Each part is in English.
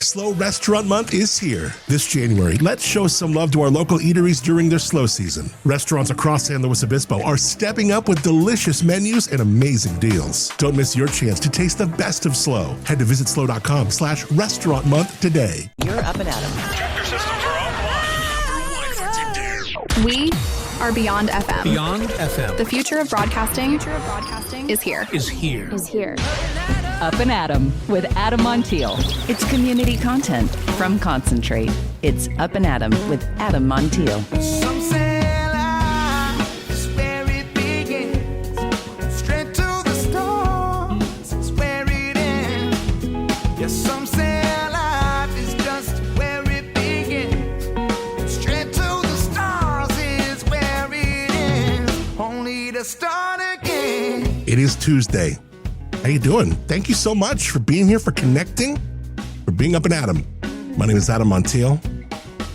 Slow Restaurant Month is here. This January, let's show some love to our local eateries during their slow season. Restaurants across San Luis Obispo are stepping up with delicious menus and amazing deals. Don't miss your chance to taste the best of slow. Head to visitslow.com/restaurant month today. You're Up and Adam. Check your systems are offline. We are Beyond FM. Beyond FM. The future of broadcasting is here. Is here. Up and Adam with Adam Montiel. It's community content from Concentrate. It's Up and Adam with Adam Montiel. Some say life is where it begins. Straight to the stars is where it ends. Yes, some say life is just where it begins. Straight to the stars is where it ends. Only to start again. It is Tuesday. How you doing? Thank you so much for being here, for connecting, for being Up and Adam. My name is Adam Montiel.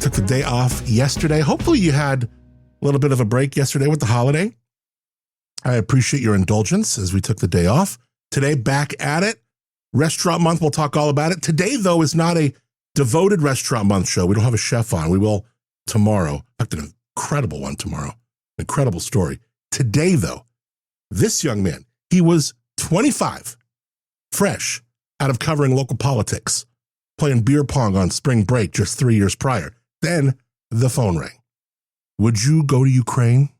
Took the day off yesterday. Hopefully you had a little bit of a break yesterday with the holiday. I appreciate your indulgence as we took the day off. Today, back at it. Restaurant Month, we'll talk all about it. Today, though, is not a devoted Restaurant Month show. We don't have a chef on. We will tomorrow. In fact, an incredible one tomorrow. Incredible story. Today, though, this young man, he was 25, fresh out of covering local politics, playing beer pong on spring break just 3 years prior. Then the phone rang. Would you go to Ukraine?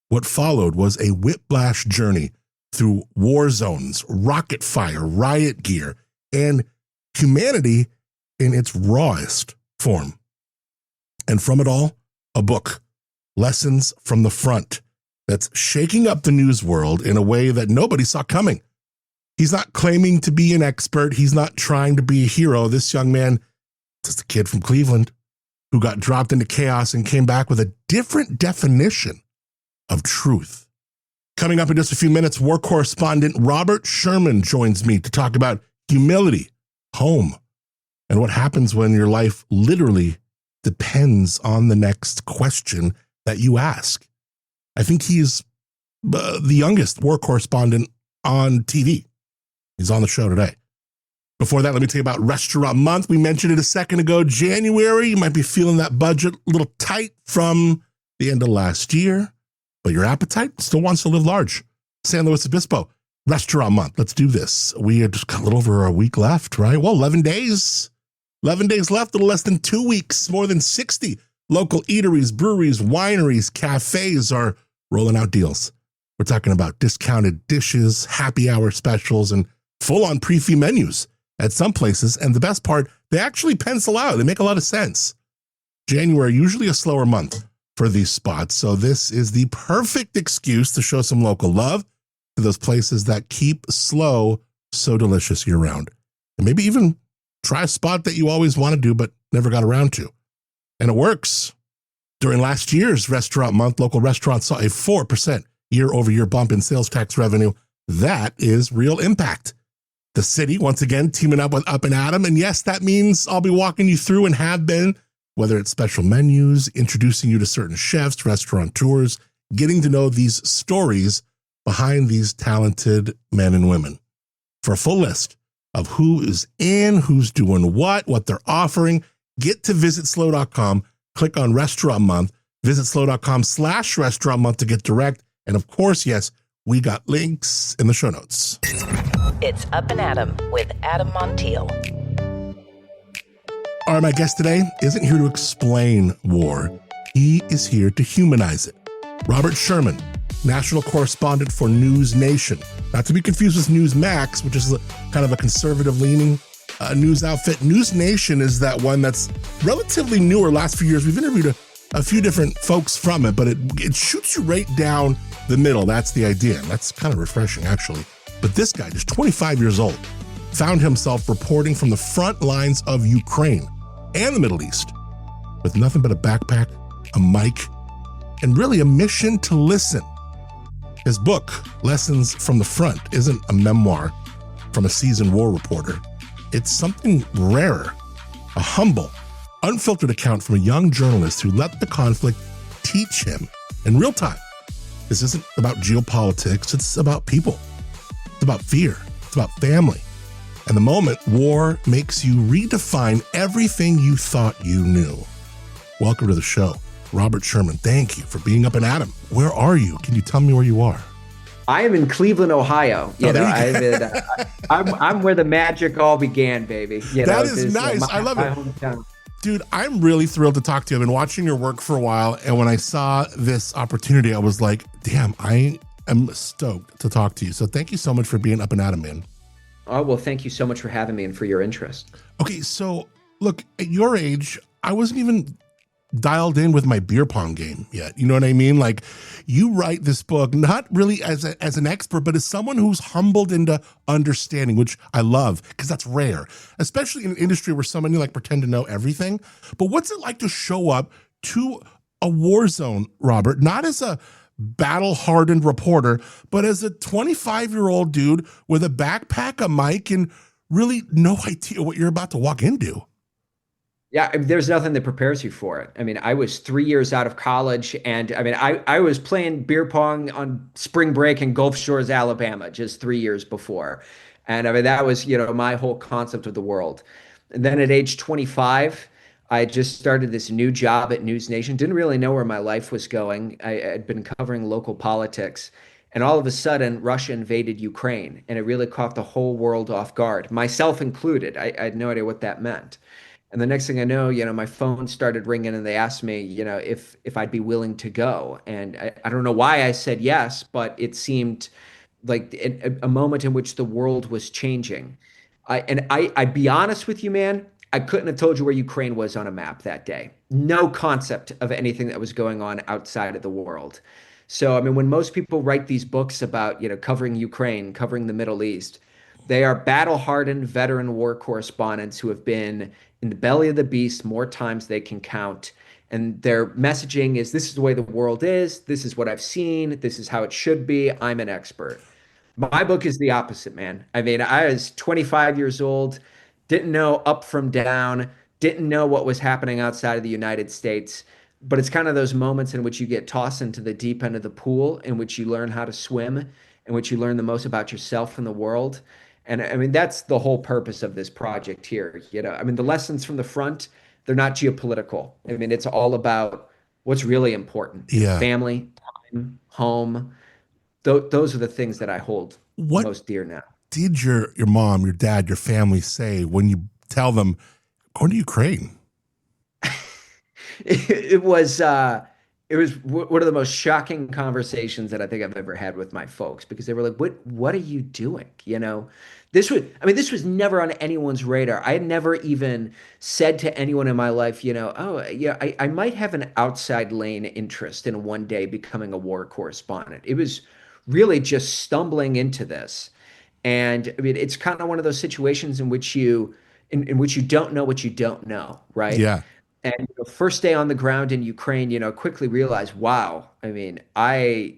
What followed was a whiplash journey through war zones, rocket fire, riot gear, and humanity in its rawest form. And from it all, a book, Lessons from the Front, that's shaking up the news world in a way that nobody saw coming. He's not claiming to be an expert. He's not trying to be a hero. This young man, just a kid from Cleveland who got dropped into chaos and came back with a different definition of truth. Coming up in just a few minutes, war correspondent Robert Sherman joins me to talk about humility, home, and what happens when your life literally depends on the next question that you ask. I think he's the youngest war correspondent on TV. He's on the show today. Before that, let me tell you about Restaurant Month. We mentioned it a second ago. January, you might be feeling that budget a little tight from the end of last year, but your appetite still wants to live large. San Luis Obispo, Restaurant Month. Let's do this. We are just got a little over a week left, right? Well, 11 days. 11 days left, a little less than 2 weeks. More than 60 local eateries, breweries, wineries, cafes are rolling out deals. We're talking about discounted dishes, happy hour specials, and full-on pre-fee menus at some places. And the best part, they actually pencil out. They make a lot of sense. January, usually a slower month for these spots. So this is the perfect excuse to show some local love to those places that keep slow so delicious year-round. And maybe even try a spot that you always want to do but never got around to. And it works. During last year's Restaurant Month, local restaurants saw a 4% year-over-year bump in sales tax revenue. That is real impact. The city, once again, teaming up with Up and Adam. And yes, that means I'll be walking you through and have been, whether it's special menus, introducing you to certain chefs, restaurateurs, getting to know these stories behind these talented men and women. For a full list of who is in, who's doing what they're offering, get to visitslow.com. Click on Restaurant Month, visit slow.com/restaurant month to get direct. And of course, yes, we got links in the show notes. It's Up and Adam with Adam Montiel. All right, my guest today isn't here to explain war. He is here to humanize it. Robert Sherman, national correspondent for NewsNation. Not to be confused with Newsmax, which is kind of a conservative-leaning news outfit. NewsNation is that one that's relatively newer, last few years. We've interviewed a few different folks from it, but it shoots you right down the middle. That's the idea. That's kind of refreshing, actually. But this guy, just 25 years old, found himself reporting from the front lines of Ukraine and the Middle East with nothing but a backpack, a mic, and really a mission to listen. His book, Lessons from the Front, isn't a memoir from a seasoned war reporter. It's something rarer, a humble, unfiltered account from a young journalist who let the conflict teach him in real time. This isn't about geopolitics, it's about people. It's about fear, it's about family, and the moment war makes you redefine everything you thought you knew. Welcome to the show, Robert Sherman. Thank you for being up and at 'em. Where are you? Can you tell me where you are? I am in Cleveland, Ohio. I'm where the magic all began, baby. That is nice. I love it. Hometown. Dude, I'm really thrilled to talk to you. I've been watching your work for a while, and when I saw this opportunity, I was like, damn, I am stoked to talk to you. So thank you so much for being up and at 'em, man. Oh, well, thank you so much for having me and for your interest. Okay, so look, at your age, I wasn't even dialed in with my beer pong game yet. You know what I mean? Like, you write this book not really as an expert, but as someone who's humbled into understanding, which I love because that's rare, especially in an industry where so many like pretend to know everything. But what's it like to show up to a war zone, Robert, not as a battle-hardened reporter, but as a 25-year-old dude with a backpack, a mic, and really no idea what you're about to walk into? Yeah, there's nothing that prepares you for it. I mean, I was 3 years out of college, and I mean, I was playing beer pong on spring break in Gulf Shores, Alabama, just 3 years before. And I mean, that was, my whole concept of the world. And then at age 25, I just started this new job at NewsNation. Didn't really know where my life was going. I had been covering local politics. And all of a sudden, Russia invaded Ukraine. And it really caught the whole world off guard, myself included. I had no idea what that meant. And the next thing I know, my phone started ringing and they asked me, if I'd be willing to go. And I don't know why I said yes, but it seemed like a moment in which the world was changing. I'd be honest with you, man, I couldn't have told you where Ukraine was on a map that day. No concept of anything that was going on outside of the world. So, I mean, when most people write these books about, covering Ukraine, covering the Middle East, they are battle-hardened veteran war correspondents who have been in the belly of the beast more times they can count. And their messaging is, this is the way the world is. This is what I've seen. This is how it should be. I'm an expert. My book is the opposite, man. I mean, I was 25 years old, didn't know up from down, didn't know what was happening outside of the United States. But it's kind of those moments in which you get tossed into the deep end of the pool, in which you learn how to swim, in which you learn the most about yourself and the world. And I mean, that's the whole purpose of this project here. I mean, the lessons from the front, they're not geopolitical. I mean, it's all about what's really important. Yeah. Family, time, home. Those are the things that I hold most dear now. Did your mom, your dad, your family say when you tell them, going to Ukraine? It was one of the most shocking conversations that I think I've ever had with my folks, because they were like, what are you doing? This was never on anyone's radar. I had never even said to anyone in my life, I might have an outside lane interest in one day becoming a war correspondent. It was really just stumbling into this. And I mean, it's kind of one of those situations in which you don't know what you don't know, right? Yeah. And first day on the ground in Ukraine, quickly realized, wow, I mean, I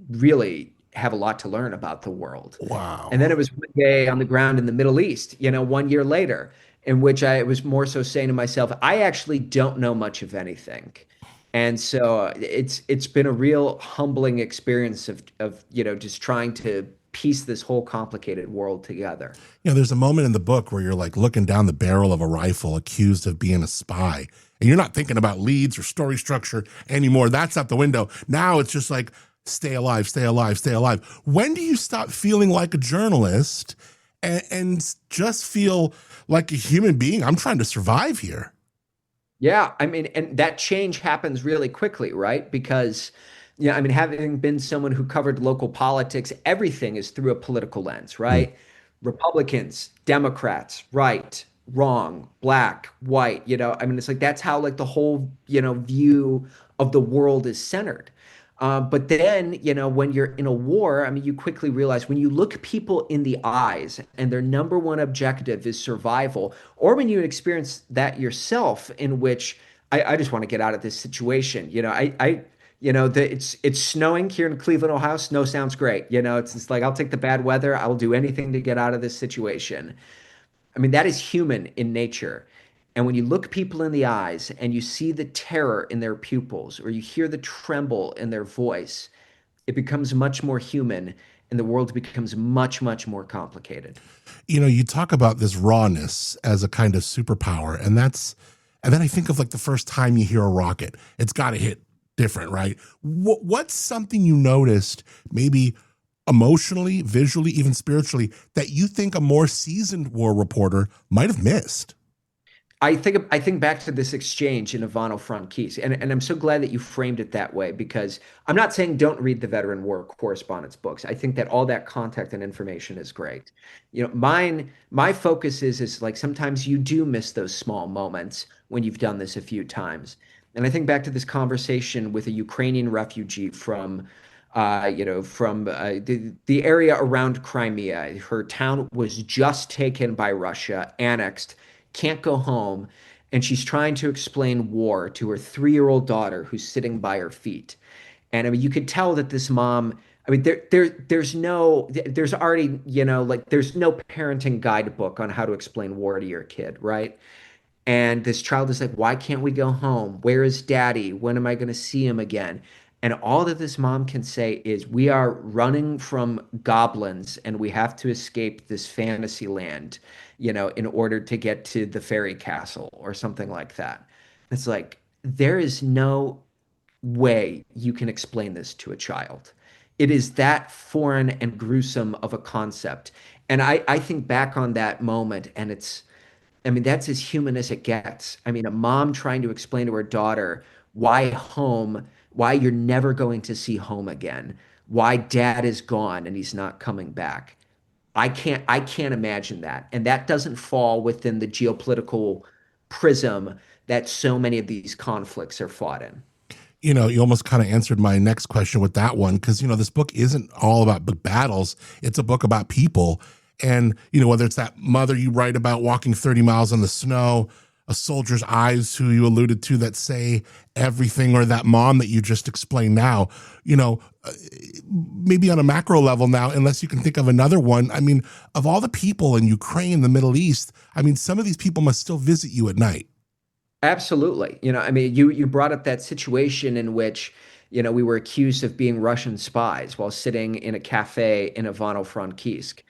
really have a lot to learn about the world. Wow. And then it was one day on the ground in the Middle East, 1 year later, in which I was more so saying to myself, I actually don't know much of anything. And so it's been a real humbling experience of just trying to piece this whole complicated world together. There's a moment in the book where you're like looking down the barrel of a rifle accused of being a spy, and you're not thinking about leads or story structure anymore. That's out the window. Now it's just like, stay alive, stay alive, stay alive. When do you stop feeling like a journalist and just feel like a human being? I'm trying to survive here. Yeah, I mean, and that change happens really quickly, right? Because I mean, having been someone who covered local politics, everything is through a political lens, right? Republicans, Democrats, right, wrong, black, white, I mean, it's like, that's how like the whole, view of the world is centered. But then, when you're in a war, I mean, you quickly realize when you look people in the eyes and their number one objective is survival, or when you experience that yourself, in which I just want to get out of this situation. It's snowing here in Cleveland, Ohio. Snow sounds great. It's just like, I'll take the bad weather. I'll do anything to get out of this situation. I mean, that is human in nature. And when you look people in the eyes and you see the terror in their pupils, or you hear the tremble in their voice, it becomes much more human. and the world becomes much, much more complicated. You talk about this rawness as a kind of superpower, and then I think of like the first time you hear a rocket, it's got to hit different, right? What's something you noticed, maybe emotionally, visually, even spiritually, that you think a more seasoned war reporter might have missed? I think back to this exchange in Ivano Frankivsk, and I'm so glad that you framed it that way, because I'm not saying don't read the veteran war correspondence books. I think that all that content and information is great. My focus is like sometimes you do miss those small moments when you've done this a few times. And I think back to this conversation with a Ukrainian refugee from the area around Crimea. Her town was just taken by Russia, annexed, can't go home, and she's trying to explain war to her 3-year-old daughter who's sitting by her feet. And I mean, you could tell that this mom, I mean, there's already, like there's no parenting guidebook on how to explain war to your kid, right? And this child is like, why can't we go home? Where is daddy? When am I going to see him again? And all that this mom can say is, we are running from goblins and we have to escape this fantasy land, in order to get to the fairy castle or something like that. It's like, there is no way you can explain this to a child. It is that foreign and gruesome of a concept. And I think back on that moment, and I mean, that's as human as it gets. I mean, a mom trying to explain to her daughter why home, why you're never going to see home again, why dad is gone and he's not coming back. I can't imagine that. And that doesn't fall within the geopolitical prism that so many of these conflicts are fought in. You almost kind of answered my next question with that one, because, this book isn't all about big battles. It's a book about people. And, whether it's that mother you write about walking 30 miles in the snow, a soldier's eyes who you alluded to that say everything, or that mom that you just explained now, maybe on a macro level now, unless you can think of another one. I mean, of all the people in Ukraine, the Middle East, I mean, some of these people must still visit you at night. Absolutely. I mean, you brought up that situation in which, we were accused of being Russian spies while sitting in a cafe in Ivano-Frankivsk.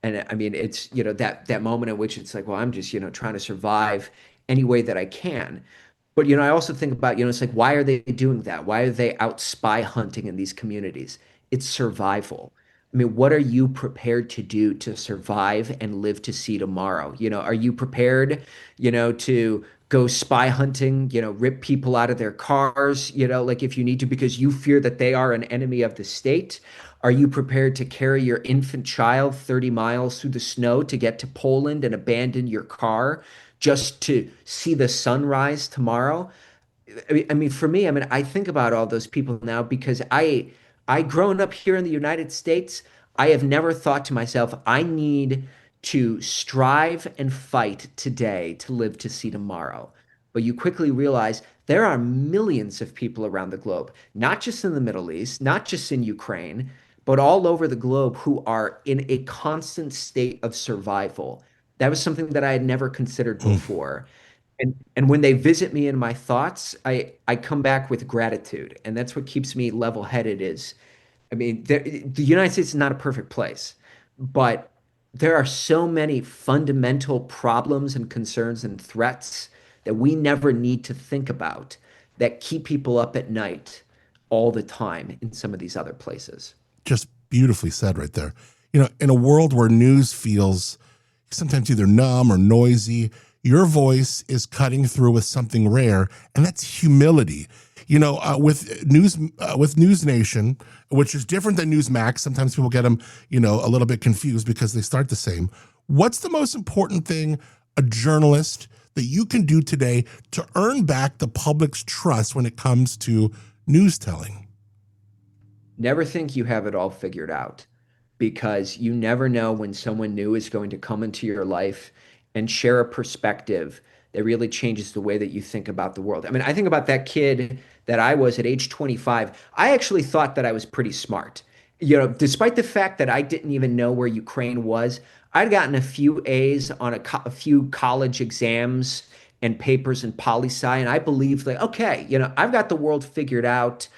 And I mean, it's, that moment in which it's like, well, I'm just, trying to survive any way that I can. But, I also think about, it's like, why are they doing that? Why are they out spy hunting in these communities? It's survival. I mean, what are you prepared to do to survive and live to see tomorrow? Are you prepared, to go spy hunting, rip people out of their cars, like if you need to, because you fear that they are an enemy of the state? Are you prepared to carry your infant child 30 miles through the snow to get to Poland and abandon your car just to see the sunrise tomorrow? I mean, for me, I think about all those people now, because I grown up here in the United States. I have never thought to myself, I need to strive and fight today to live to see tomorrow. But you quickly realize there are millions of people around the globe, not just in the Middle East, not just in Ukraine, but all over the globe, who are in a constant state of survival. That was something that I had never considered before. And when they visit me in my thoughts, I come back with gratitude. And that's what keeps me level-headed. I mean, the United States is not a perfect place, but there are so many fundamental problems and concerns and threats that we never need to think about that keep people up at night all the time in some of these other places. Just beautifully said right there. In a world where news feels sometimes either numb or noisy, your voice is cutting through with something rare, and that's humility. With NewsNation, which is different than Newsmax. Sometimes people get them, a little bit confused because they start the same. What's the most important thing a journalist that you can do today to earn back the public's trust when it comes to news telling? Never think you have it all figured out, because you never know when someone new is going to come into your life and share a perspective that really changes the way that you think about the world. I mean, I think about that kid that I was at age 25. I actually thought that I was pretty smart. Despite the fact that I didn't even know where Ukraine was, I'd gotten a few A's on a few college exams and papers in poli-sci, and I believed, like, okay, I've got the world figured out.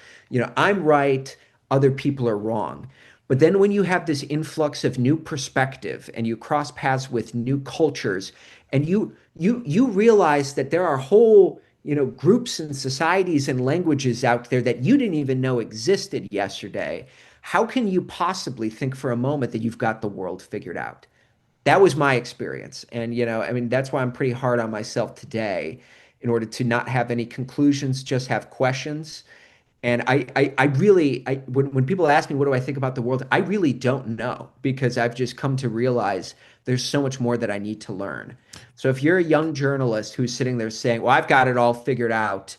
I'm right, other people are wrong. But then when you have this influx of new perspective and you cross paths with new cultures, and you realize that there are whole, groups and societies and languages out there that you didn't even know existed yesterday, how can you possibly think for a moment that you've got the world figured out? That was my experience. And, that's why I'm pretty hard on myself today, in order to not have any conclusions, just have questions. And when people ask me, what do I think about the world? I really don't know, because I've just come to realize there's so much more that I need to learn. So if you're a young journalist who's sitting there saying, well, I've got it all figured out,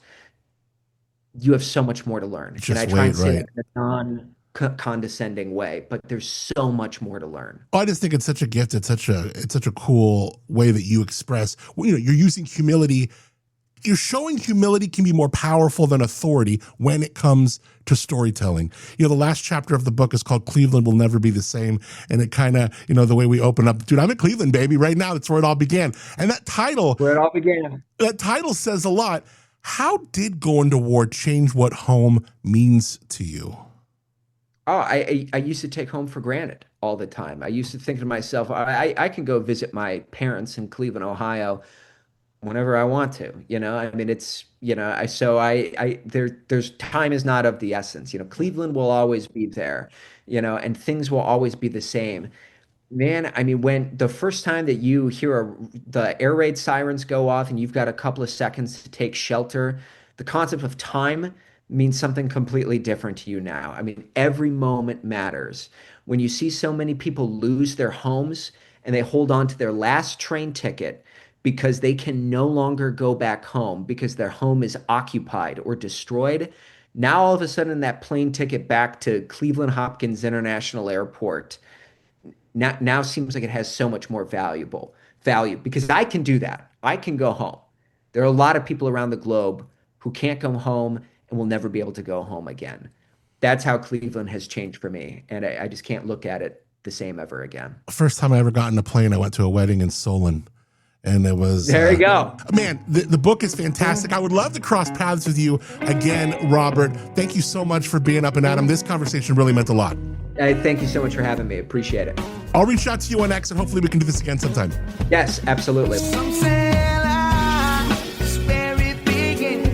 you have so much more to learn. Just and I try and say right. that in a non-condescending way, but there's so much more to learn. Oh, I just think it's such a gift. It's such a cool way that you express, you're using humility. You're showing humility can be more powerful than authority when it comes to storytelling. The last chapter of the book is called Cleveland Will Never Be the Same. And it kind of, the way we open up, dude, I'm in Cleveland, baby, right now. That's where it all began. And that title says a lot. How did going to war change what home means to you? Oh, I used to take home for granted all the time. I used to think to myself, I can go visit my parents in Cleveland, Ohio, whenever I want to, it's, there's time is not of the essence. Cleveland will always be there, and things will always be the same. Man, when the first time that you hear the air raid sirens go off and you've got a couple of seconds to take shelter, the concept of time means something completely different to you now. Every moment matters. When you see so many people lose their homes and they hold on to their last train ticket because they can no longer go back home because their home is occupied or destroyed, now all of a sudden that plane ticket back to Cleveland Hopkins International Airport now seems like it has so much more value because I can do that. I can go home. There are a lot of people around the globe who can't go home and will never be able to go home again. That's how Cleveland has changed for me, and I just can't look at it the same ever again. First time I ever got in a plane, I went to a wedding in Solon. And it was... There you go. Man, the book is fantastic. I would love to cross paths with you again, Robert. Thank you so much for being Up and Adam. This conversation really meant a lot. Thank you so much for having me. Appreciate it. I'll reach out to you on X, and hopefully we can do this again sometime. Yes, absolutely. Some say life is where it begins.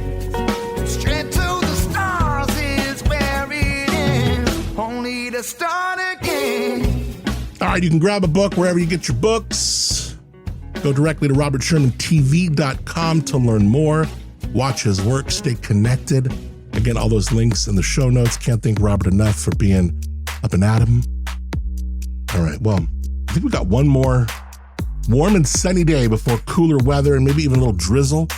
Straight to the stars is where it ends. Only to start again. All right, you can grab a book wherever you get your books. Go directly to robertshermantv.com to learn more. Watch his work, stay connected. Again, all those links in the show notes. Can't thank Robert enough for being Up and Adam. All right, well, I think we got one more warm and sunny day before cooler weather and maybe even a little drizzle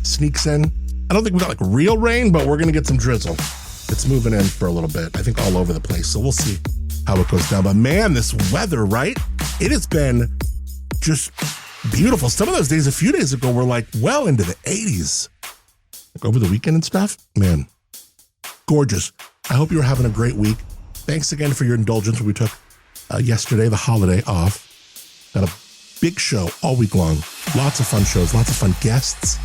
sneaks in. I don't think we got like real rain, but we're going to get some drizzle. It's moving in for a little bit, I think all over the place. So we'll see how it goes down. But man, this weather, right? It has been just beautiful. Some of those days, a few days ago, were like well into the 80s. Like over the weekend and stuff. Man, gorgeous. I hope you were having a great week. Thanks again for your indulgence when we took yesterday, the holiday, off. Got a big show all week long. Lots of fun shows, lots of fun guests.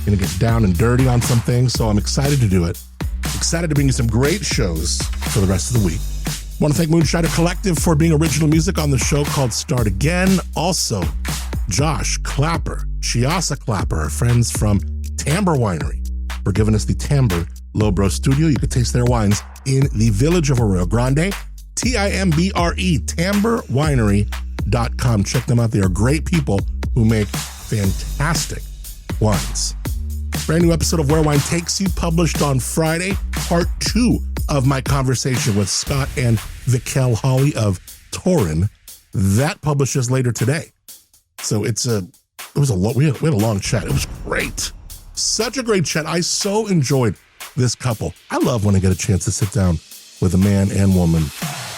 Gonna get down and dirty on some things, so I'm excited to do it. Excited to bring you some great shows for the rest of the week. Want to thank Moonshiner Collective for being original music on the show called Start Again. Also, Josh Clapper, Chiasa Clapper, our friends from Tamber Winery, for giving us the Tamber Lowbrow Studio. You can taste their wines in the village of Arroyo Grande. TIMBRE, tamberwinery.com. Check them out. They are great people who make fantastic wines. Brand new episode of Where Wine Takes You, published on Friday. Part 2 of my conversation with Scott and Vikel Hawley of Torin. That publishes later today. So we had a long chat. It was great. Such a great chat. I so enjoyed this couple. I love when I get a chance to sit down with a man and woman,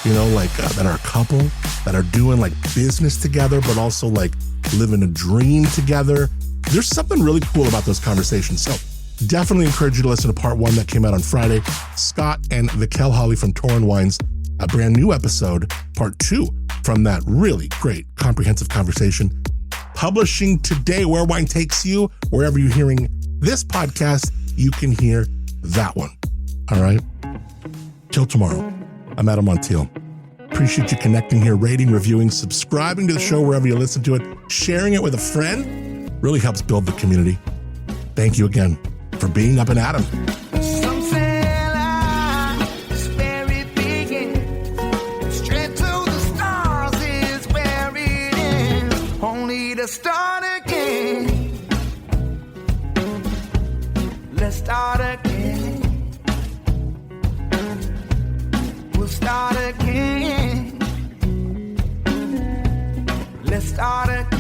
that are a couple, that are doing like business together, but also like living a dream together. There's something really cool about those conversations. So definitely encourage you to listen to part 1 that came out on Friday. Scott and Vikel Hawley from Torin Wines, a brand new episode, part 2 from that really great comprehensive conversation. Publishing today, Where Wine Takes You. Wherever you're hearing this podcast, you can hear that one. All right. Till tomorrow. I'm Adam Montiel. Appreciate you connecting here, rating, reviewing, subscribing to the show wherever you listen to it, sharing it with a friend. Really helps build the community. Thank you again for being Up and Adam. Some say life is where it begins. Straight to the stars is where it ends. Only to start again. Let's start again. We'll start again. Let's start again.